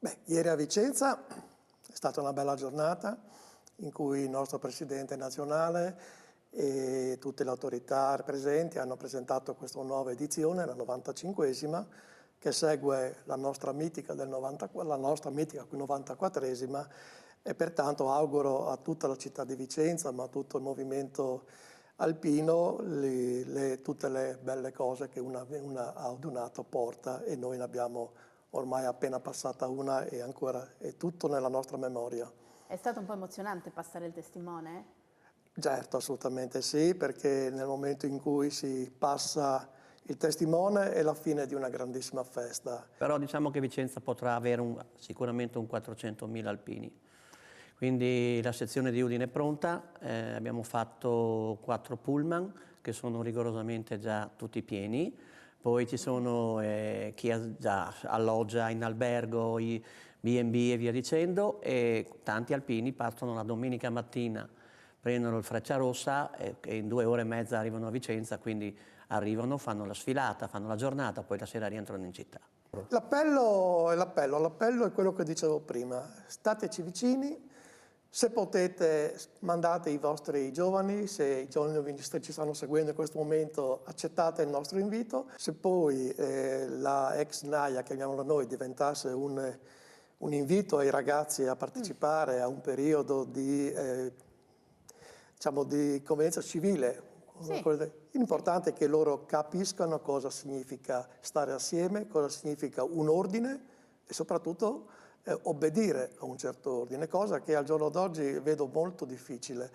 Beh, ieri a Vicenza è stata una bella giornata in cui il nostro Presidente nazionale e tutte le autorità presenti hanno presentato questa nuova edizione, la 95esima, che segue la nostra mitica 94esima, e pertanto auguro a tutta la città di Vicenza, ma a tutto il movimento alpino, tutte le belle cose che una audunato porta, e noi ne abbiamo ormai appena passata una e ancora è tutto nella nostra memoria. È stato un po' emozionante passare il testimone? Certo, assolutamente sì, perché nel momento in cui si passa il testimone è la fine di una grandissima festa. Però diciamo che Vicenza potrà avere sicuramente un 400.000 alpini. Quindi la sezione di Udine è pronta, abbiamo fatto 4 pullman che sono rigorosamente già tutti pieni, poi ci sono chi già alloggia in albergo, i B&B e via dicendo, e tanti alpini partono la domenica mattina, prendono il Frecciarossa e in 2 ore e mezza arrivano a Vicenza, quindi arrivano, fanno la sfilata, fanno la giornata, poi la sera rientrano in città. L'appello è quello che dicevo prima: stateci vicini, se potete mandate i vostri giovani, se i giovani ci stanno seguendo in questo momento accettate il nostro invito. Se poi la ex Naia, chiamiamola noi, diventasse un invito ai ragazzi a partecipare a un periodo di convivenza civile. Sì. L'importante è che loro capiscano cosa significa stare assieme, cosa significa un ordine e soprattutto obbedire a un certo ordine, cosa che al giorno d'oggi vedo molto difficile.